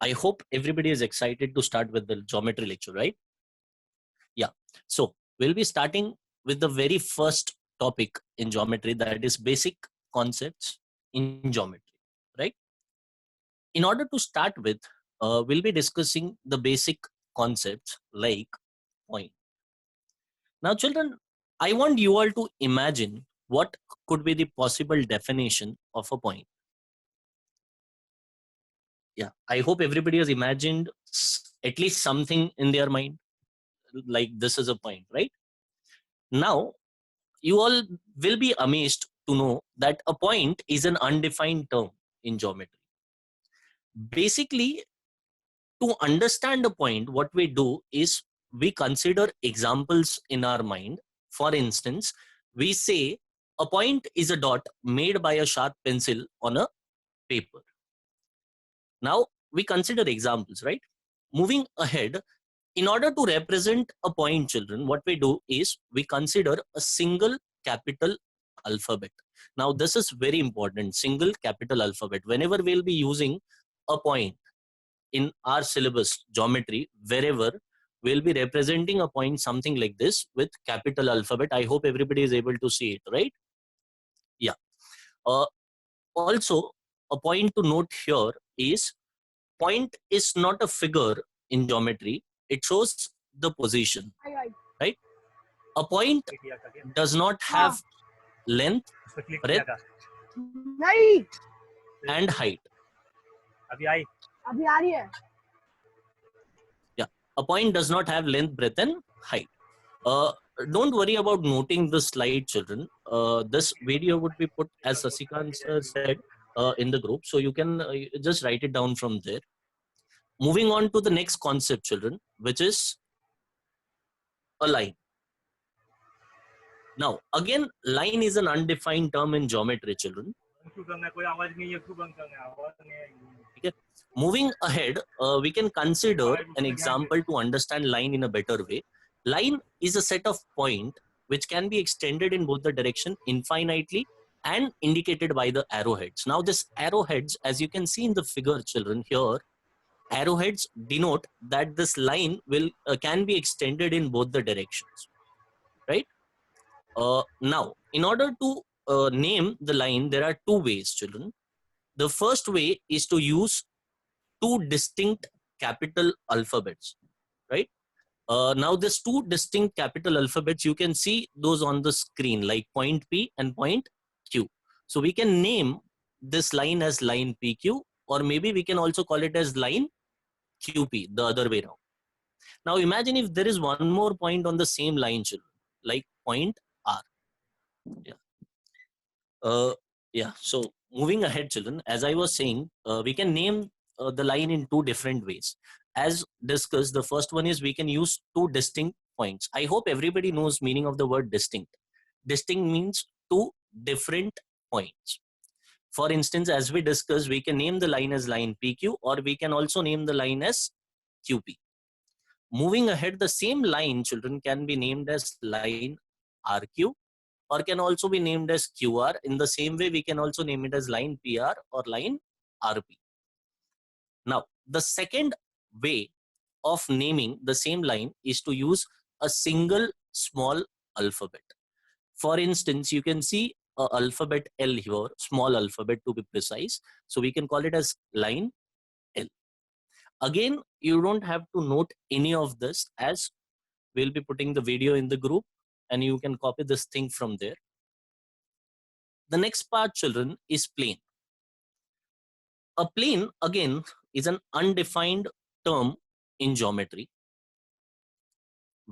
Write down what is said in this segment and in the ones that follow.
I hope everybody is excited to start with the geometry lecture, right? Yeah. So we'll be starting with the very first topic in geometry, that is basic concepts in geometry, right? In order to start with, we'll be discussing the basic concepts like point. Now, children, I want you all to imagine what could be the possible definition of a point. Yeah, I hope everybody has imagined at least something in their mind, like this is a point, right? Now, you all will be amazed to know that a point is an undefined term in geometry. Basically, to understand a point, what we do is we consider examples in our mind. For instance, we say a point is a dot made by a sharp pencil on a paper. Now, we consider examples, right? Moving ahead, in order to represent a point, children, what we do is we consider a single capital alphabet. Now, this is very important, single capital alphabet. Whenever we'll be using a point in our syllabus, geometry, wherever, we'll be representing a point something like this with capital alphabet. I hope everybody is able to see it, right? Yeah. Also, a point to note here is point is not a figure in geometry. It shows the position, right? A point does not have length, breadth, and height. Yeah, a point does not have length, breadth, and height. Don't worry about noting the slide, children. This video would be put, as Sasikant sir said, in the group, so you can just write it down from there. Moving on to the next concept, children, which is a line. Now, again, line is an undefined term in geometry, children. Okay. Moving ahead, we can consider an example to understand line in a better way. Line is a set of points which can be extended in both the direction infinitely and indicated by the arrowheads. Now, this arrowheads, as you can see in the figure, children, here, arrowheads denote that this line will can be extended in both the directions, right? Now, in order to name the line, there are two ways, children. The first way is to use two distinct capital alphabets, right? Now, these two distinct capital alphabets, you can see those on the screen, like point P and point Q. So we can name this line as line PQ, or maybe we can also call it as line QP, the other way around. Now, imagine if there is one more point on the same line, children, like point R. Yeah. So moving ahead, children, as I was saying, we can name the line in two different ways. As discussed, the first one is we can use two distinct points. I hope everybody knows meaning of the word distinct. Distinct means two different points. For instance, as we discussed, we can name the line as line PQ, or we can also name the line as QP. Moving ahead, the same line, children, can be named as line RQ, or can also be named as QR. In the same way, we can also name it as line PR or line RP. Now, the second way of naming the same line is to use a single small alphabet. For instance, you can see a alphabet L here, small alphabet to be precise. So we can call it as line L. Again, you don't have to note any of this, as we'll be putting the video in the group and you can copy this thing from there. The next part, children, is plane. A plane, again, is an undefined term in geometry.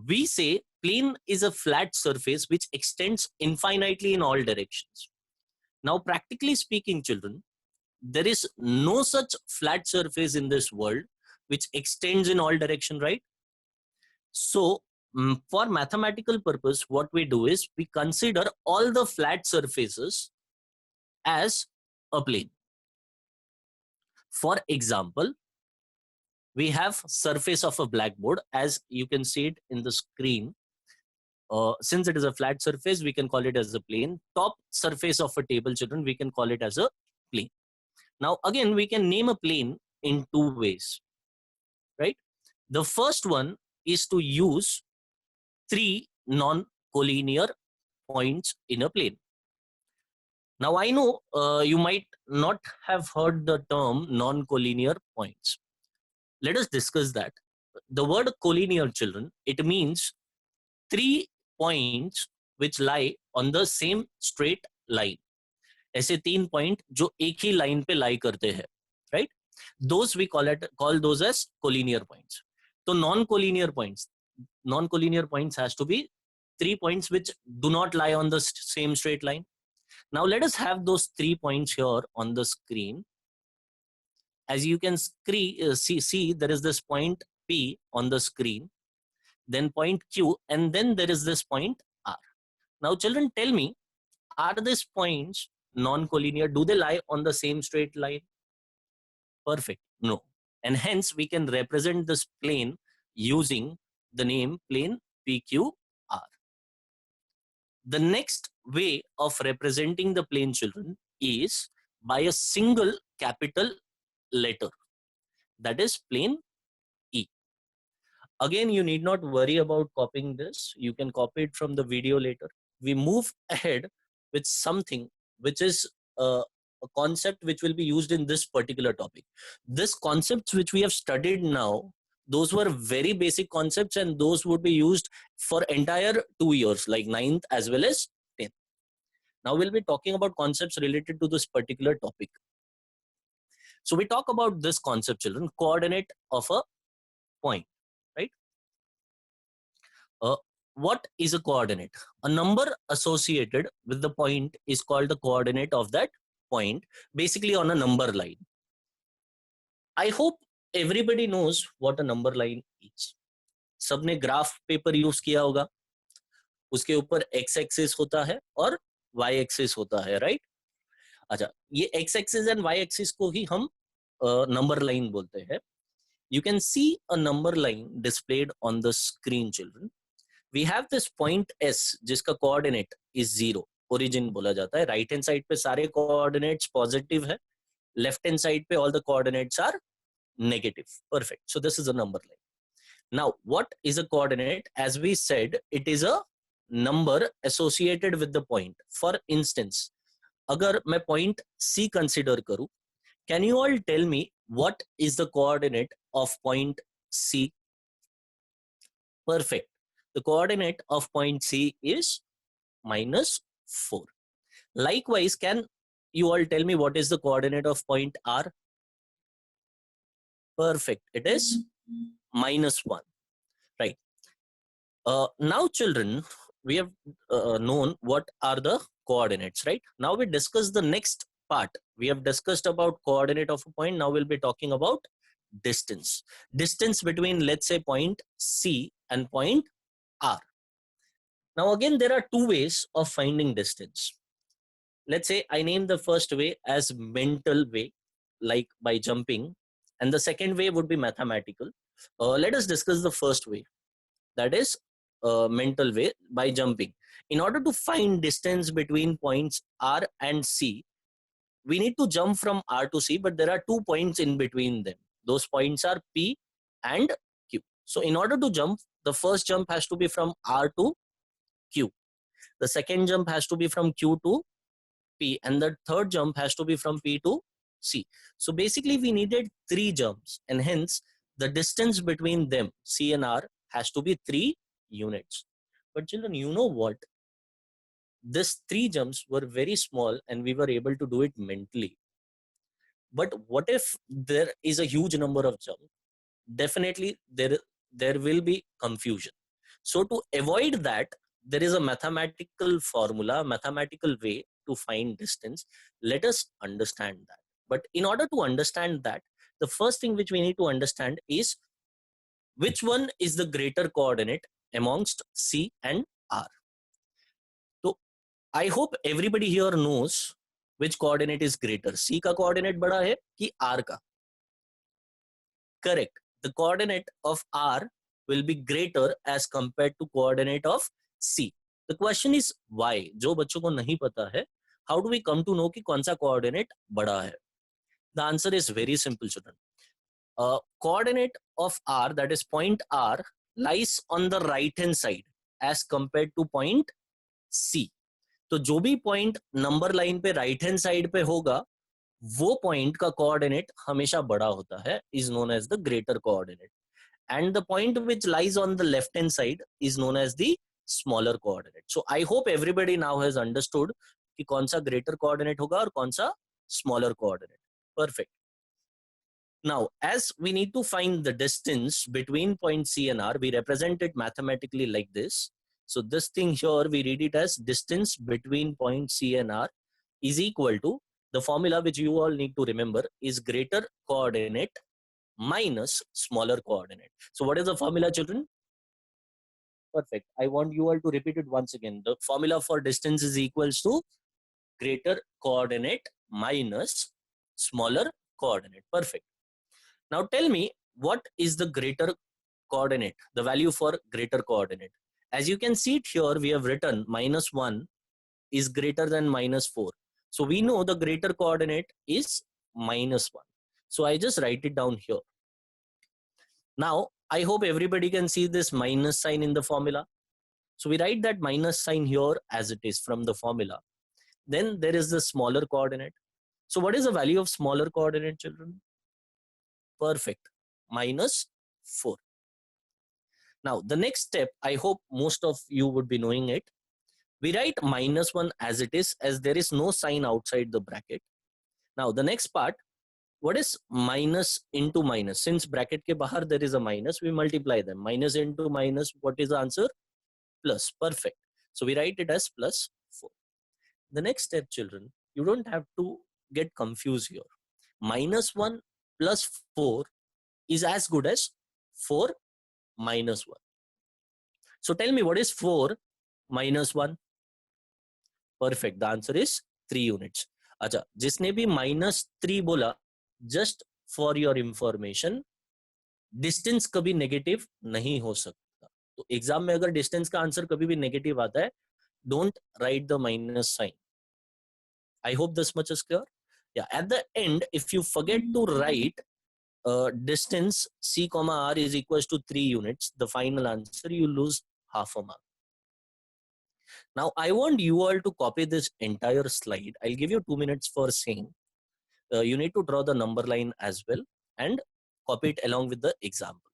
We say plane is a flat surface which extends infinitely in all directions. Now, practically speaking, children, there is no such flat surface in this world which extends in all directions, right? So, for mathematical purpose, what we do is we consider all the flat surfaces as a plane. For example, we have surface of a blackboard, as you can see it in the screen. Since it is a flat surface, we can call it as a plane. Top surface of a table, children, we can call it as a plane. Now, again, we can name a plane in two ways, right? The first one is to use three non-collinear points in a plane. Now I know you might not have heard the term non-collinear points. Let us discuss that. The word collinear, children, it means three points which lie on the same straight line. ऐसे तीन point जो एक ही line पे लाई करते हैं, right? Those we call those as collinear points. So non-collinear points has to be three points which do not lie on the same straight line. Now let us have those 3 points here on the screen. As you can see there is this point P on the screen, then point Q, and then there is this point R. Now children, tell me, are these points non-collinear? Do they lie on the same straight line? Perfect. No. And hence we can represent this plane using the name plane PQR. The next way of representing the plane, children, is by a single capital letter, that is plane E. Again, you need not worry about copying this. You can copy it from the video later. We move ahead with something which is a concept which will be used in this particular topic. This concepts which we have studied now, those were very basic concepts, and those would be used for entire 2 years, like 9th as well as 10th. Now we'll be talking about concepts related to this particular topic. So we talk about this concept, children, coordinate of a point, right? What is a coordinate? A number associated with the point is called the coordinate of that point, basically on a number line. I hope everybody knows what a number line is. सबने graph paper use किया होगा, उसके ऊपर x axis होता है और y axis होता है, राइट? अच्छा, ये x axis and y axis को ही हम नंबर लाइन बोलते हैं. You can see a number line displayed on the screen, children. We have this point S जिसका coordinate is 0, origin बोला जाता है. राइट हैंड साइड पे सारे coordinates पॉजिटिव है, लेफ्ट हैंड साइड पे all the coordinates are negative. Perfect. So this is a number line. Now what is a coordinate? As we said, it is a number associated with the point. For instance, अगर मैं point C consider करूं, can you all tell me what is the coordinate of point C? Perfect. The coordinate of point C is -4. Likewise, can you all tell me what is the coordinate of point R? Perfect. It is -1. Right. Now, children, we have known what are the coordinates, right? Now we discuss the next part. We have discussed about coordinate of a point. Now we'll be talking about distance. Distance between, let's say, point C and point R. Now again, there are two ways of finding distance. Let's say I name the first way as mental way, like by jumping, and the second way would be mathematical. Let us discuss the first way, that is mental way, by jumping. In order to find distance between points R and C, we need to jump from R to C, but there are 2 points in between them. Those points are P and Q. So in order to jump, the first jump has to be from R to Q. The second jump has to be from Q to P, and the third jump has to be from P to C. So basically we needed 3 jumps, and hence the distance between them, C and R, has to be 3 units. But children, you know what? These 3 jumps were very small and we were able to do it mentally. But what if there is a huge number of jumps? Definitely there will be confusion. So to avoid that, there is a mathematical formula, mathematical way to find distance. Let us understand that. But in order to understand that, the first thing which we need to understand is which one is the greater coordinate amongst C and R. So I hope everybody here knows which coordinate is greater. C का coordinate बड़ा है कि R का? Correct. The coordinate of R will be greater as compared to coordinate of C. The question is why? जो बच्चों को नहीं पता है, how do we come to know कि कौन सा coordinate बड़ा है? The answer is very simple, children. coordinate of r, that is point r, lies on the right hand side as compared to point c. तो जो भी point number line पे right hand side पे होगा वो point का coordinate हमेशा बड़ा होता है, is known as the greater coordinate, and the point which lies on the left hand side is known as the smaller coordinate. So I hope everybody now has understood कि कौन सा greater coordinate होगा और कौन सा smaller coordinate. Perfect. Now, as we need to find the distance between point C and R, we represent it mathematically like this. So this thing here, we read it as distance between point C and R is equal to the formula which you all need to remember is greater coordinate minus smaller coordinate. So what is the formula, children? Perfect. I want you all to repeat it once again. The formula for distance is equals to greater coordinate minus smaller coordinate. Perfect. Now tell me, what is the greater coordinate, the value for greater coordinate? As you can see it here, we have written -1 is greater than -4. So we know the greater coordinate is -1. So I just write it down here. Now, I hope everybody can see this minus sign in the formula. So we write that minus sign here as it is from the formula. Then there is the smaller coordinate. So what is the value of smaller coordinate, children? Perfect. -4. Now, the next step, I hope most of you would be knowing it. We write -1 as it is, as there is no sign outside the bracket. Now, the next part, what is minus into minus? Since bracket ke bahar there is a minus, we multiply them. Minus into minus, what is the answer? Plus. Perfect. So we write it as +4. The next step, children, you don't have to get confused here. -1 plus 4 is as good as 4 minus 1. So tell me, what is 4 minus 1? Perfect. The answer is 3 units. अच्छा, जिसने भी -3 बोला, just for your information, distance कभी negative नहीं हो सकता. तो exam में अगर डिस्टेंस का आंसर कभी भी नेगेटिव आता है, don't write the minus sign. I hope this much is clear. Yeah, at the end, if you forget to write distance c comma r is equals to 3 units, the final answer, you lose half a mark. Now I want you all to copy this entire slide. I'll give you 2 minutes for saying. You need to draw the number line as well and copy it along with the example.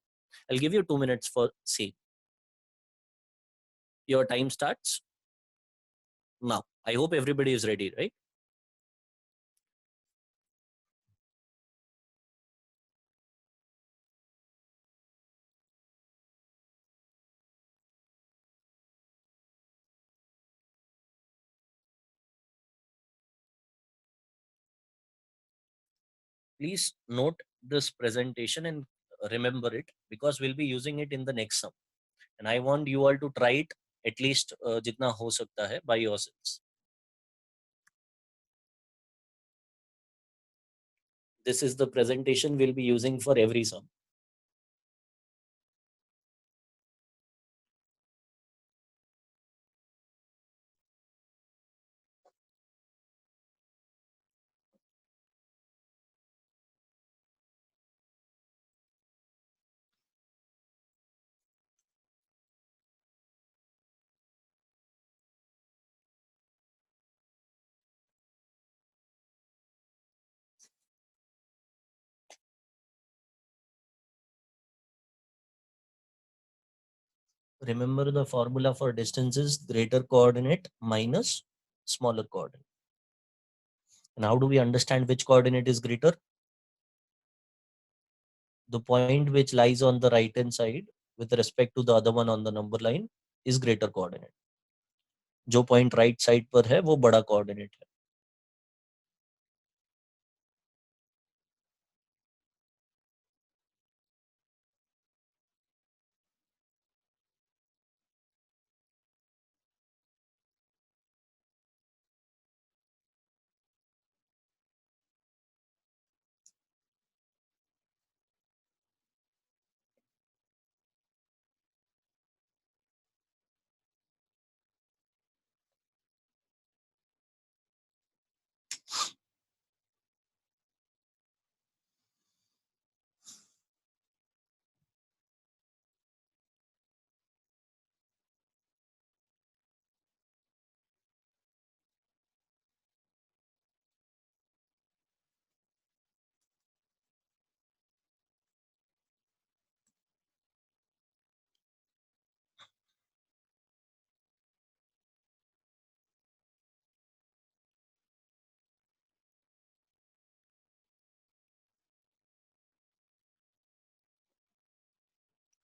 I'll give you 2 minutes for saying. Your time starts now. I hope everybody is ready, right? Please note this presentation and remember it, because we'll be using it in the next sum. And I want you all to try it at least jitna ho sakta hai by yourselves. This is the presentation we'll be using for every sum. Remember, the formula for distance is greater coordinate minus smaller coordinate. And how do we understand which coordinate is greater? The point which lies on the right hand side with respect to the other one on the number line is greater coordinate. जो point right side पर है वो बड़ा coordinate है.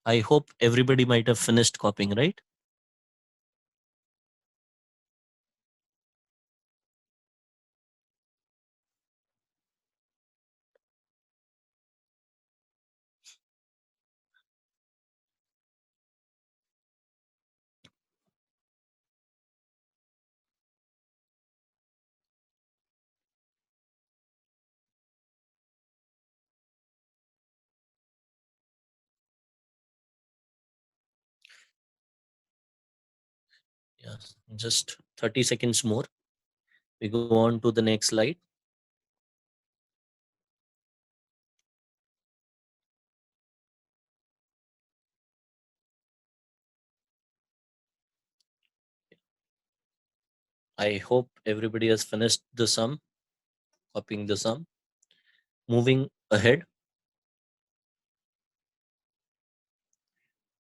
I hope everybody might have finished copying, right? Yes, just 30 seconds more. We go on to the next slide. I hope everybody has finished the sum, copying the sum. Moving ahead,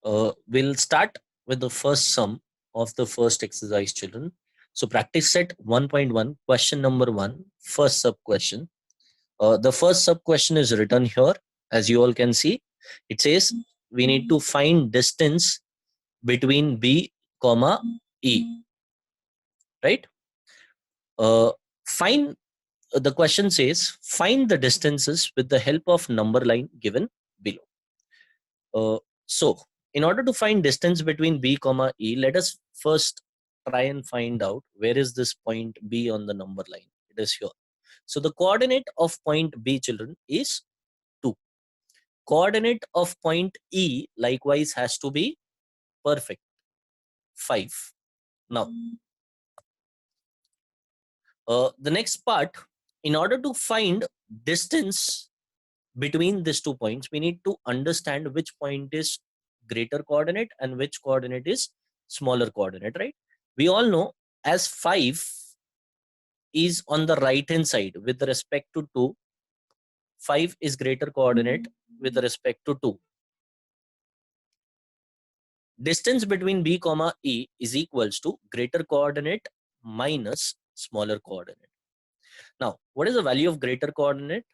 we'll start with the first sum of the first exercise, children. So practice set 1.1, question number 1, first sub question. The first sub question is written here, as you all can see. It says we need to find distance between B, comma E, right? Uh, find the question says find the distances with the help of number line given below. So in order to find distance between B, comma E, let us first try and find out where is this point B on the number line. It is here. So the coordinate of point B, children, is 2. Coordinate of point E likewise has to be perfect, 5. Now, the next part, in order to find distance between these 2 points, we need to understand which point is greater coordinate and which coordinate is smaller coordinate, right? We all know as 5 is on the right hand side with respect to 2, 5 is greater coordinate with respect to 2. Distance between B, comma E is equals to greater coordinate minus smaller coordinate. Now, what is the value of greater coordinate?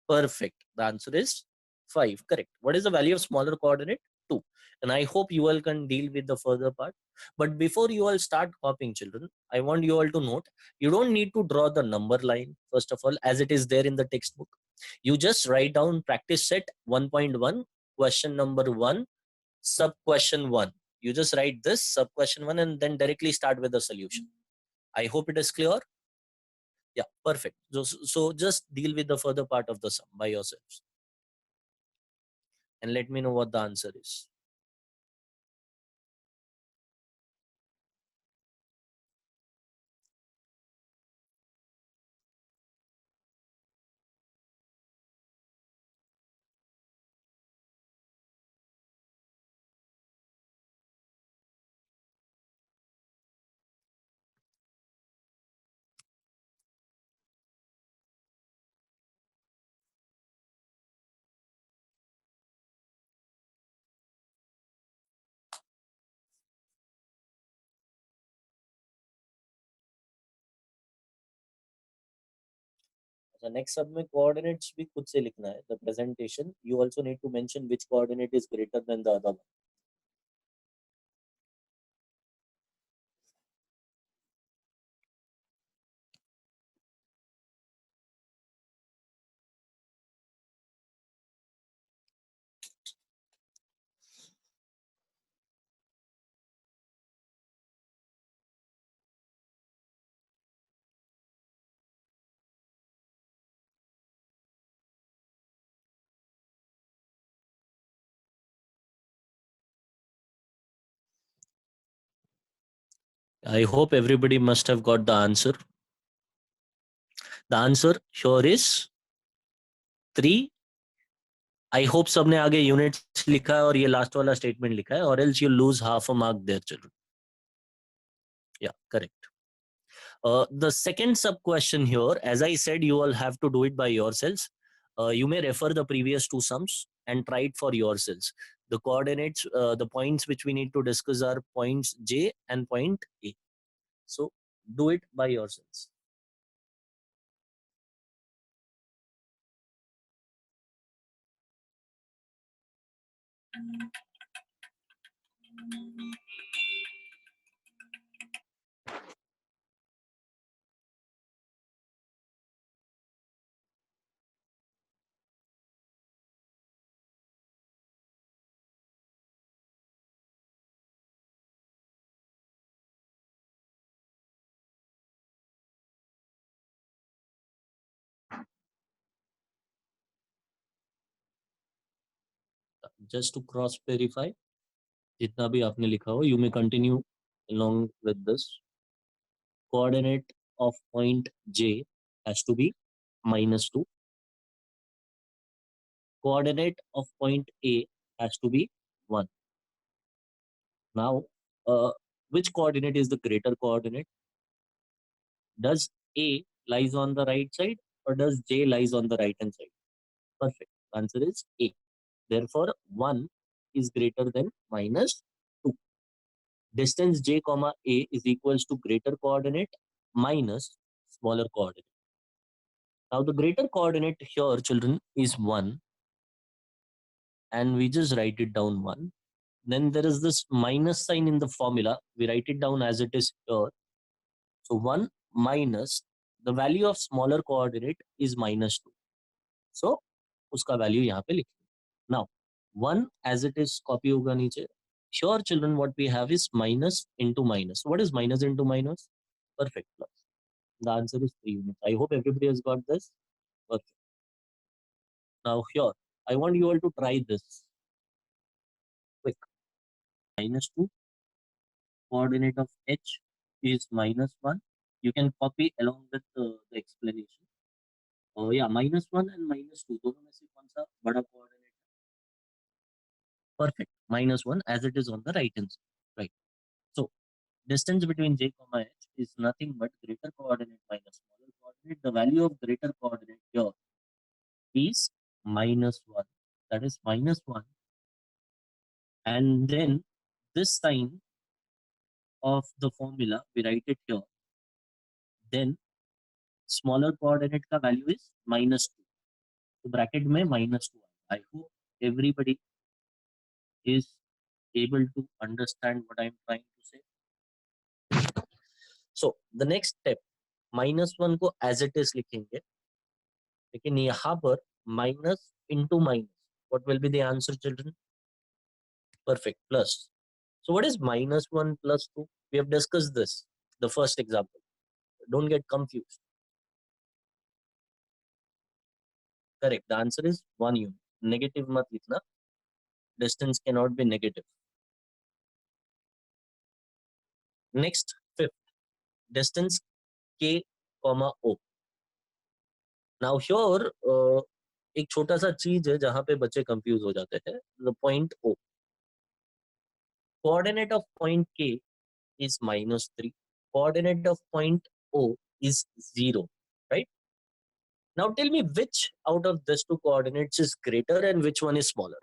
Perfect. The answer is 5. Correct. What is the value of smaller coordinate? 2. And I hope you all can deal with the further part. But before you all start copying, children, I want you all to note, you don't need to draw the number line, first of all, as it is there in the textbook. You just write down practice set 1.1, question number 1, sub question 1. You just write this sub question 1 and then directly start with the solution. I hope it is clear. Yeah, perfect. So just deal with the further part of the sum by yourselves and let me know what the answer is. The next सब में coordinates भी खुद से लिखना है. The presentation you also need to mention which coordinate is greater than the other one. I hope everybody must have got the answer. The answer here is 3. I hope सबने आगे units लिखा है और ये last वाला statement लिखा है, or else you lose half a mark there, children. Yeah, correct. The second sub question here, as I said, you all have to do it by yourselves. You may refer the previous 2 sums and try it for yourselves. The coordinates, the points which we need to discuss are points J and point A. So do it by yourselves. Just to cross verify, जितना भी आपने लिखा हो, you may continue along with this. Coordinate of point J has to be -2. Coordinate of point A has to be 1. Now, which coordinate is the greater coordinate? Does A lies on the right side or does J lies on the right hand side? Perfect. Answer is A. Therefore, 1 is greater than -2. Distance J comma A is equals to greater coordinate minus smaller coordinate. Now, the greater coordinate here, children, is 1, and we just write it down 1. Then there is this minus sign in the formula. We write it down as it is here. So 1 minus the value of smaller coordinate is -2. So उसका value यहाँ पे लिखेंगे. Now 1 as it is copy होगा नीचे. Sure children, what we have is minus into minus. What is minus into minus? Perfect. Plus. The answer is 3 units. I hope everybody has got this. Perfect. Now here, I want you all to try this. Quick. -2. Coordinate of h is -1. You can copy along with the explanation. Yeah, -1 and -2 दोनों में से कौन सा बड़ा coordinate? Perfect. -1 as it is on the right hand side. Right. So distance between j comma h is nothing but greater coordinate minus smaller coordinate. The value of greater coordinate here is -1. That is -1. And then this sign of the formula, we write it here. Then smaller coordinate का value is -2. So bracket में -2. I hope everybody is able to understand what I'm trying to say. So the next step, -1 को as it is लिखेंगे, लेकिन यहाँ पर minus into minus. What will be the answer, children? Perfect. Plus. So what is -1 plus 2? We have discussed this, the first example. Don't get confused. Correct. The answer is 1 unit. Negative mat likhna. Distance cannot be negative. Next, fifth. Distance K, O. Now here, एक छोटा सा चीज है जहां पे बच्चे confuse हो जाते हैं. The point O. Coordinate of point K is -3. Coordinate of point O is 0. Right? Now tell me which out of these two coordinates is greater and which one is smaller.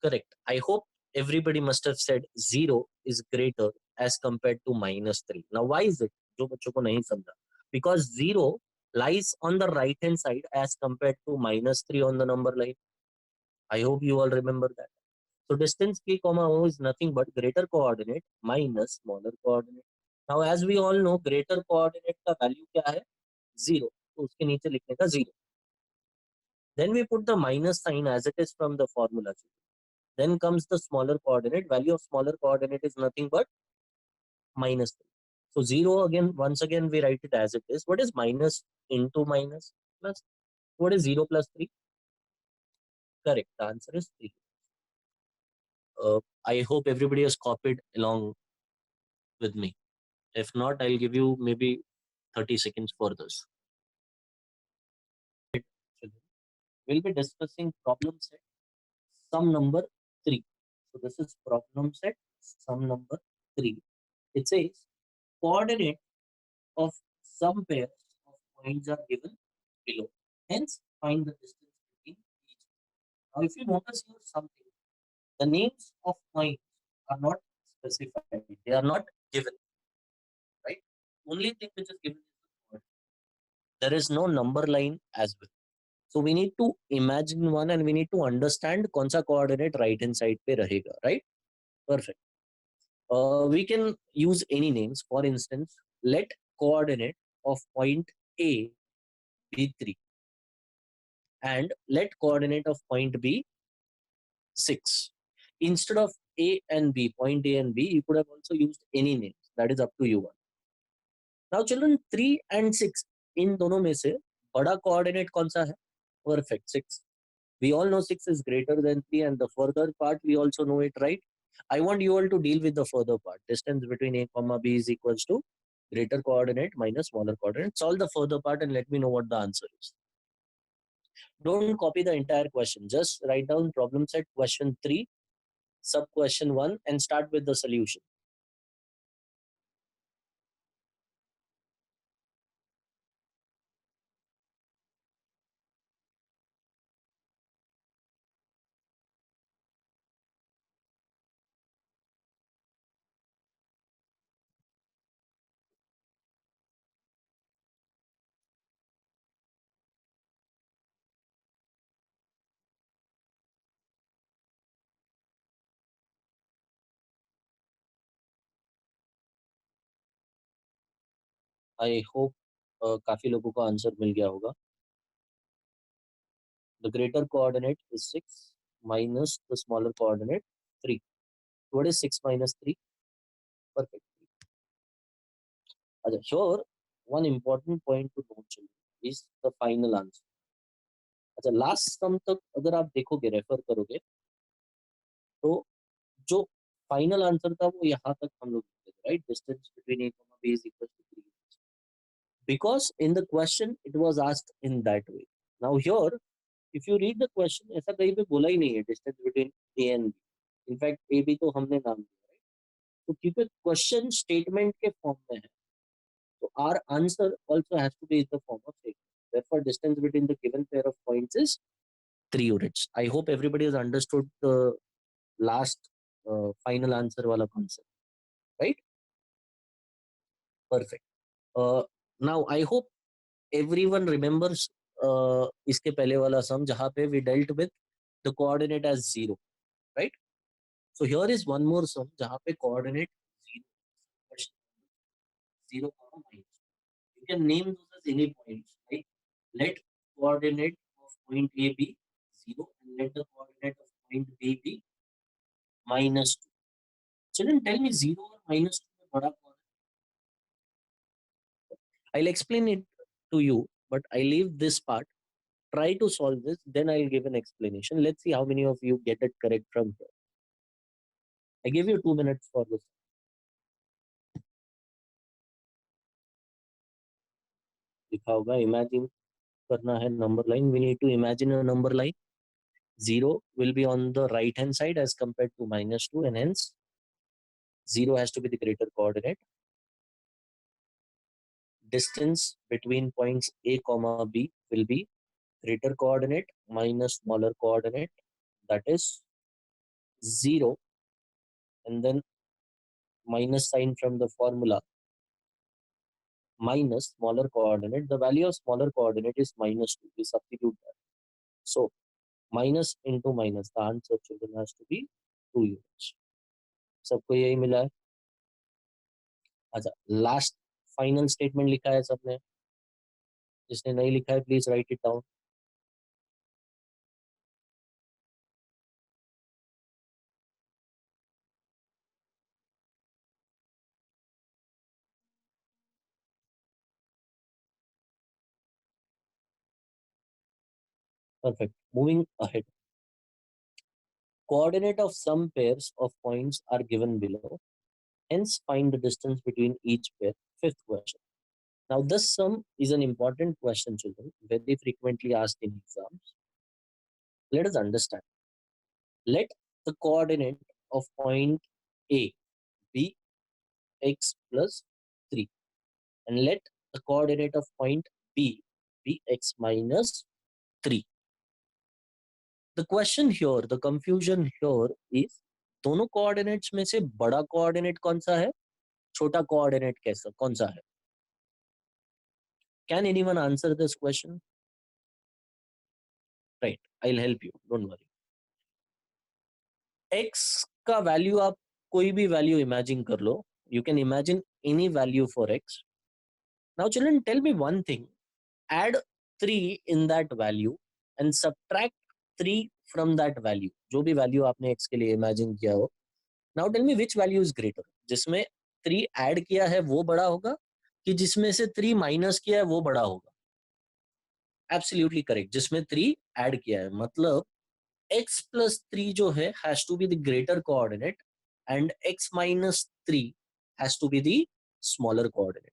Correct. I hope everybody must have said 0 is greater as compared to -3. Now why is it? जो बच्चों को नहीं समझा. Because 0 lies on the right hand side as compared to -3 on the number line. I hope you all remember that. So distance K, O is nothing but greater coordinate minus smaller coordinate. Now as we all know, greater coordinate का value क्या है? 0. तो उसके नीचे लिखने का 0. Then we put the minus sign as it is from the formula. Then comes the smaller coordinate. Value of smaller coordinate is nothing but -3. So 0 again, once again we write it as it is. What is minus into minus? Plus. What is 0 plus 3? Correct. The answer is 3. I hope everybody has copied along with me. If not, I'll give you maybe 30 seconds for this. We'll be discussing problem set sum number 3. So this is problem set sum number 3. It says coordinate of some pairs of points are given below. Hence, find the distance between each. Now, if you notice here something, the names of points are not specified. They are not given. Right? Only thing which is given is the coordinate. There is no number line as well. So we need to imagine one and we need to understand कौन सा coordinate right hand side पे रहेगा, right? Perfect. We can use any names. For instance, let coordinate of point A be 3 and let coordinate of point B 6. Instead of A and B, point A and B, you could have also used any names. That is up to you. Now children, 3 and 6 इन दोनों में से बड़ा coordinate कौन सा है? Perfect, 6. We all know 6 is greater than 3 and the further part we also know it, right? I want you all to deal with the further part. Distance between A comma B is equals to greater coordinate minus smaller coordinate. Solve the further part and let me know what the answer is. Don't copy the entire question. Just write down problem set question 3, sub question 1 and start with the solution. I hope काफी लोगों का answer मिल गया होगा. The greater coordinate is 6 minus the smaller coordinate 3. What is 6 minus 3? Perfect. Here, one important point to note is the final answer. अच्छा, last सम तक अगर आप देखोगे, रेफर करोगे, तो जो फाइनल आंसर था वो यहाँ तक हम लोग लिखते थे, right? Distance between A comma B is equal to 3 because in the question it was asked in that way. Now here, if you read the question, ऐसा कहीं पे बोला ही नहीं है distance between A and B. In fact A B तो हमने नाम दिया, राइट? तो क्योंकि क्वेश्चन स्टेटमेंट के फॉर्म में है, so our answer also has to be in the form of statement. Therefore, distance between the given pair of points is 3 units. I hope everybody has understood the last final answer wala concept, right? Perfect. Now I hope everyone remembers इसके पहले वाला sum जहाँ पे we dealt with the coordinate as 0, right? So here is one more sum जहाँ पे coordinate 0, 0 comma minus. You can name those as any points, right? Let coordinate of point A be 0 and let the coordinate of point B be minus 2. Children, tell me 0 or minus 2 में बड़ा कौन है? I'll explain it to you, but I leave this part. Try to solve this, then I'll give an explanation. Let's see how many of you get it correct from here. I give you 2 minutes for this. लिखा होगा imagine करना है number line. We need to imagine a number line. 0 will be on the right hand side as compared to minus 2 and hence 0 has to be the greater coordinate. Distance between points A comma B will be greater coordinate minus smaller coordinate, that is 0 and then minus sign from the formula minus smaller coordinate. The value of smaller coordinate is minus 2. We substitute that. So minus into minus, the answer children has to be 2 units. सबको यही मिला है. अच्छा, last final statement लिखा है सबने? जिसने नहीं लिखा है please right it down. Perfect. Moving ahead. Coordinate of some pairs of points are given below. Hence, find the distance between each pair. Fifth question. Now, this sum is an important question, children, very frequently asked in exams. Let us understand. Let the coordinate of point A be x plus 3 and let the coordinate of point B be x minus 3. The question here, the confusion here is दोनों coordinates में से बड़ा coordinate कौन सा है, छोटा coordinate कैसा कौन सा है? Can anyone answer this question? Right, I will help you, don't worry. x का वैल्यू आप कोई भी वैल्यू इमेजिन कर लो. You can imagine any value for x. Now children, tell me one thing. Add 3 in that value and subtract 3 from that value. जो भी value आपने x के लिए इमेजिन किया हो. Now tell me which value is greater. जिसमें 3 add किया है वो बड़ा होगा कि जिसमें से 3 माइनस किया है वो बड़ा होगा. Absolutely correct. जिसमें 3 ऐड किया है, मतलब x plus 3 जो है has to be the greater coordinate and x minus 3 has to be the smaller coordinate.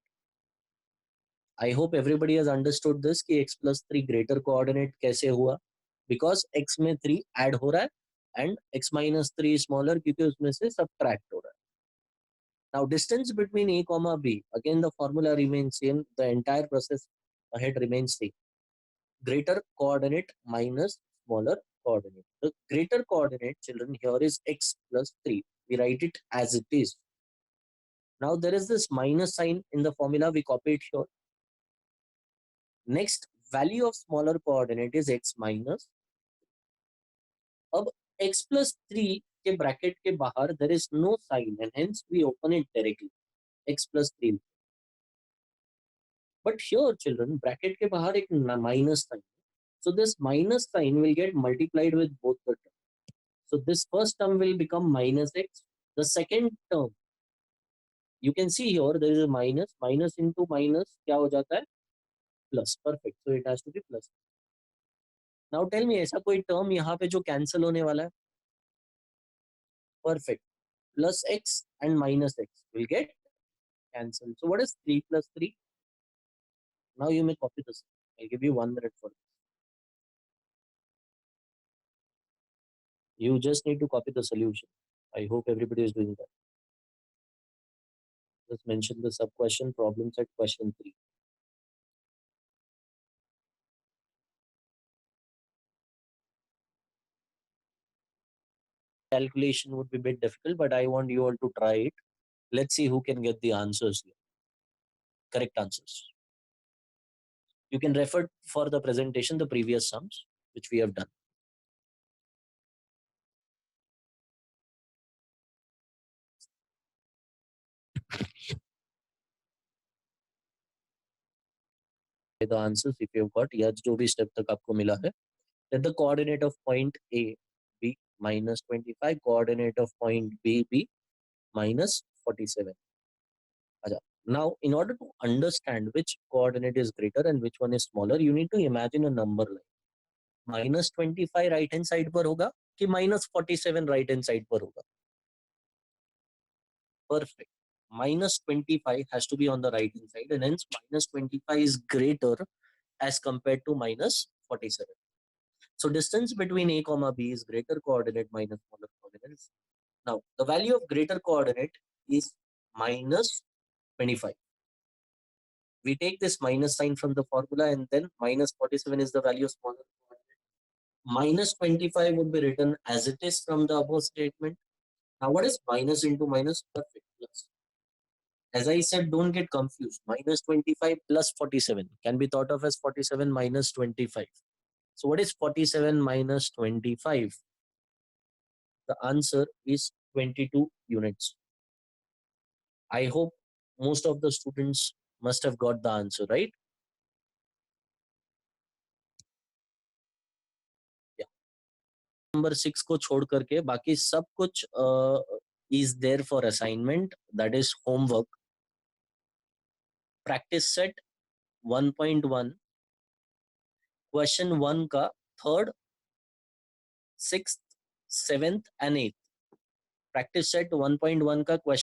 I hope everybody has understood this कि x plus 3 greater coordinate कैसे हुआ. Because x में 3 add हो रहा है and x minus 3 smaller क्योंकि उसमें से subtract हो रहा है. Now distance between a comma b, again the formula remains same, the entire process ahead remains same. Greater coordinate minus smaller coordinate. The greater coordinate, children, here is x plus 3. We write it as it is. Now there is this minus sign in the formula, we copy it here. Next, value of smaller coordinate is x minus. अब x plus 3 के bracket के बाहर there is no sign and hence we open it directly. x plus 3. But here, children, bracket के बाहर एक minus sign. So this minus sign will get multiplied with both the terms. So this first term will become minus x. The second term, you can see here there is a minus. Minus into minus क्या हो जाता है? Plus. Perfect. So it has to be plus. Now tell me, ऐसा कोई term यहाँ पे जो cancel होने वाला है? Perfect. Plus x and minus x will get cancelled. So what is 3 plus 3? Now you may copy this. I'll give you 1 minute for this. You just need to copy the solution. I hope everybody is doing that. Just mention the sub question problem set question 3. Calculation would be a bit difficult, but I want you all to try it. Let's see who can get the answers here. Correct answers. You can refer for the presentation the previous sums which we have done. The answers if you've got, या जो भी step तक आपको मिला है. Let the coordinate of point A be minus 25, coordinate of point B be minus 47. Now, in order to understand which coordinate is greater and which one is smaller, you need to imagine a number line. Minus 25 right hand side पर होगा कि minus 47 right hand side पर होगा? Perfect. Minus 25 has to be on the right hand side and hence minus 25 is greater as compared to minus 47. So distance between A comma B is greater coordinate minus smaller coordinates. Now the value of greater coordinate is minus 25. We take this minus sign from the formula and then minus 47 is the value of smaller coordinate. Minus 25 would be written as it is from the above statement. Now what is minus into minus? Perfect. Plus. As I said, don't get confused. Minus 25 plus 47 can be thought of as 47 minus 25. So what is 47 minus 25? The answer is 22 units. I hope most of the students must have got the answer, right? Yeah. Number 6 को छोड़ करके बाकी सब कुछ is there for assignment, that is homework. Practice set 1.1 question 1 का 3rd, 6th, 7th and 8th. Practice set 1.1 का question